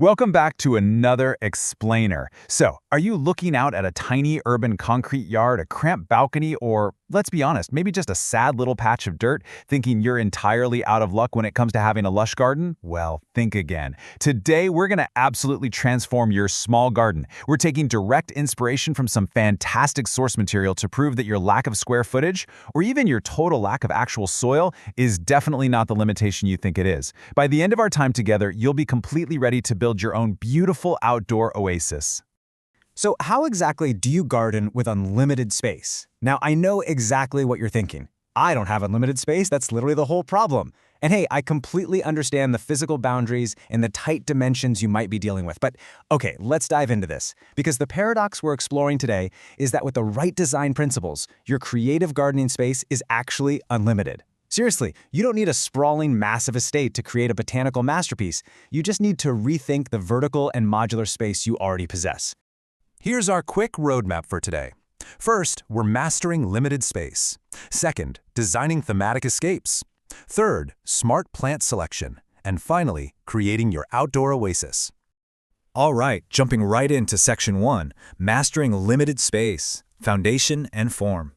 Welcome back to another explainer. So, are you looking out at a tiny urban concrete yard, a cramped balcony, or, let's be honest, maybe just a sad little patch of dirt, thinking you're entirely out of luck when it comes to having a lush garden? Well, think again. Today, we're going to absolutely transform your small garden. We're taking direct inspiration from some fantastic source material to prove that your lack of square footage, or even your total lack of actual soil, is definitely not the limitation you think it is. By the end of our time together, you'll be completely ready to build your own beautiful outdoor oasis. So how exactly do you garden with unlimited space? Now, I know exactly what you're thinking. I don't have unlimited space, that's literally the whole problem. And hey, I completely understand the physical boundaries and the tight dimensions you might be dealing with. But okay, let's dive into this. Because the paradox we're exploring today is that with the right design principles, your creative gardening space is actually unlimited. Seriously, you don't need a sprawling, massive estate to create a botanical masterpiece. You just need to rethink the vertical and modular space you already possess. Here's our quick roadmap for today. First, we're mastering limited space. Second, designing thematic escapes. Third, smart plant selection. And finally, creating your outdoor oasis. All right, jumping right into Section 1, Mastering Limited Space, Foundation and Form.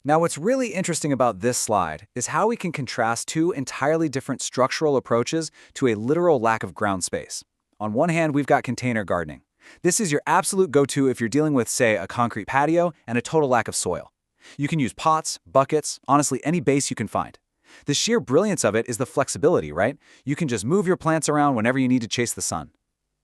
Now, what's really interesting about this slide is how we can contrast two entirely different structural approaches to a literal lack of ground space. On one hand, we've got container gardening. This is your absolute go-to if you're dealing with, say, a concrete patio and a total lack of soil. You can use pots, buckets, honestly any base you can find. The sheer brilliance of it is the flexibility, right? You can just move your plants around whenever you need to chase the sun.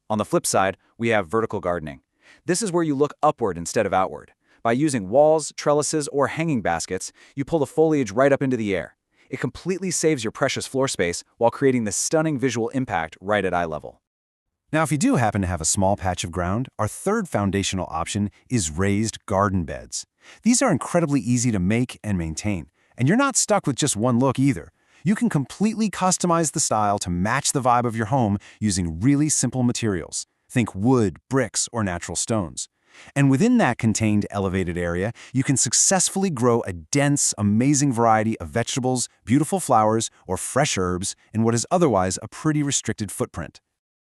On the flip side, we have vertical gardening. This is where you look upward instead of outward. By using walls, trellises, or hanging baskets, you pull the foliage right up into the air. It completely saves your precious floor space while creating this stunning visual impact right at eye level. Now, if you do happen to have a small patch of ground, our third foundational option is raised garden beds. These are incredibly easy to make and maintain, and you're not stuck with just one look either. You can completely customize the style to match the vibe of your home using really simple materials. Think wood, bricks, or natural stones. And within that contained elevated area, you can successfully grow a dense, amazing variety of vegetables, beautiful flowers, or fresh herbs in what is otherwise a pretty restricted footprint.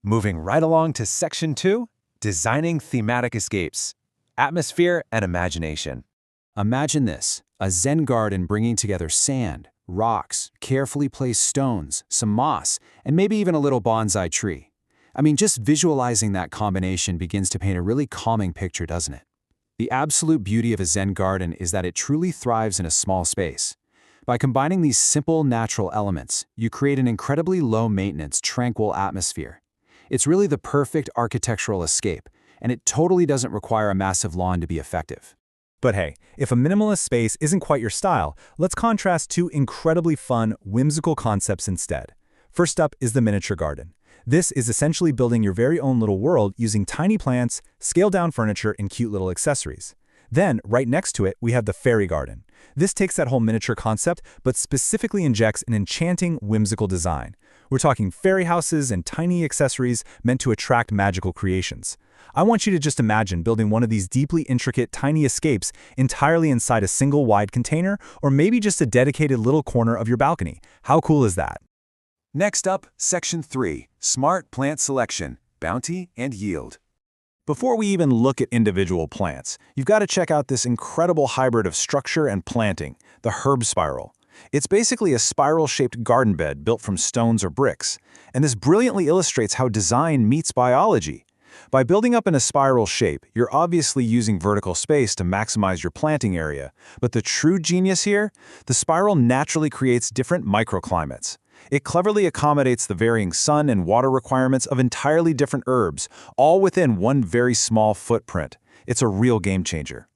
Moving right along to Section 2, Designing Thematic Escapes, Atmosphere and Imagination. Imagine this, a Zen garden bringing together sand, rocks, carefully placed stones, some moss, and maybe even a little bonsai tree. I mean, just visualizing that combination begins to paint a really calming picture, doesn't it? The absolute beauty of a Zen garden is that it truly thrives in a small space. By combining these simple, natural elements, you create an incredibly low-maintenance, tranquil atmosphere. It's really the perfect architectural escape, and it totally doesn't require a massive lawn to be effective. But hey, if a minimalist space isn't quite your style, let's contrast two incredibly fun, whimsical concepts instead. First up is the miniature garden. This is essentially building your very own little world using tiny plants, scaled-down furniture, and cute little accessories. Then, right next to it, we have the fairy garden. This takes that whole miniature concept, but specifically injects an enchanting, whimsical design. We're talking fairy houses and tiny accessories meant to attract magical creations. I want you to just imagine building one of these deeply intricate tiny escapes entirely inside a single wide container, or maybe just a dedicated little corner of your balcony. How cool is that? Next up, Section 3, Smart Plant Selection, Bounty and Yield. Before we even look at individual plants, you've got to check out this incredible hybrid of structure and planting, the herb spiral. It's basically a spiral-shaped garden bed built from stones or bricks, and this brilliantly illustrates how design meets biology. By building up in a spiral shape, you're obviously using vertical space to maximize your planting area, but the true genius here? The spiral naturally creates different microclimates. It cleverly accommodates the varying sun and water requirements of entirely different herbs, all within one very small footprint. It's a real game changer.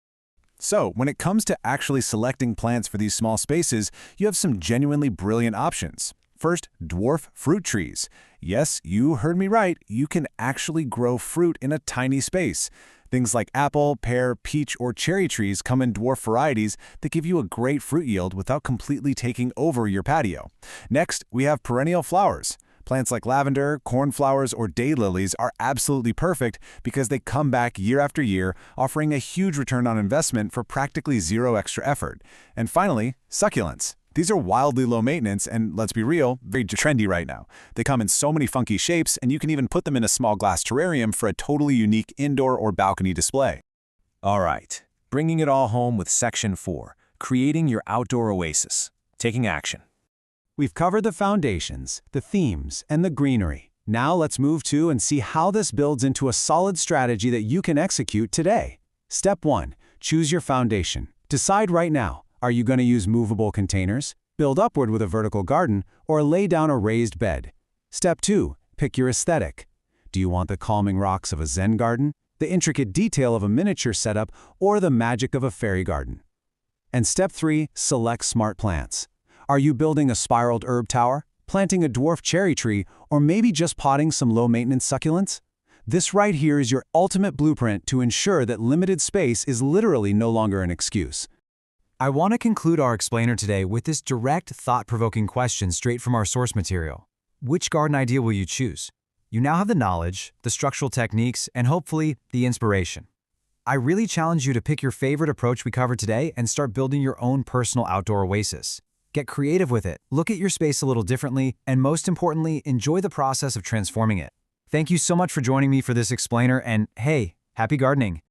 So, when it comes to actually selecting plants for these small spaces, you have some genuinely brilliant options. First, dwarf fruit trees. Yes, you heard me right, you can actually grow fruit in a tiny space. Things like apple, pear, peach, or cherry trees come in dwarf varieties that give you a great fruit yield without completely taking over your patio. Next, we have perennial flowers. Plants like lavender, cornflowers, or daylilies are absolutely perfect because they come back year after year, offering a huge return on investment for practically zero extra effort. And finally, succulents. These are wildly low maintenance and, let's be real, very trendy right now. They come in so many funky shapes, and you can even put them in a small glass terrarium for a totally unique indoor or balcony display. All right, bringing it all home with Section 4, creating your outdoor oasis. Taking action. We've covered the foundations, the themes, and the greenery. Now let's move to and see how this builds into a solid strategy that you can execute today. Step 1. Choose your foundation. Decide right now. Are you going to use movable containers, build upward with a vertical garden, or lay down a raised bed? Step 2. Pick your aesthetic. Do you want the calming rocks of a Zen garden, the intricate detail of a miniature setup, or the magic of a fairy garden? And Step 3. Select smart plants. Are you building a spiraled herb tower, planting a dwarf cherry tree, or maybe just potting some low-maintenance succulents? This right here is your ultimate blueprint to ensure that limited space is literally no longer an excuse. I want to conclude our explainer today with this direct, thought-provoking question straight from our source material. Which garden idea will you choose? You now have the knowledge, the structural techniques, and hopefully, the inspiration. I really challenge you to pick your favorite approach we covered today and start building your own personal outdoor oasis. Get creative with it, look at your space a little differently, and most importantly, enjoy the process of transforming it. Thank you so much for joining me for this explainer, and hey, happy gardening!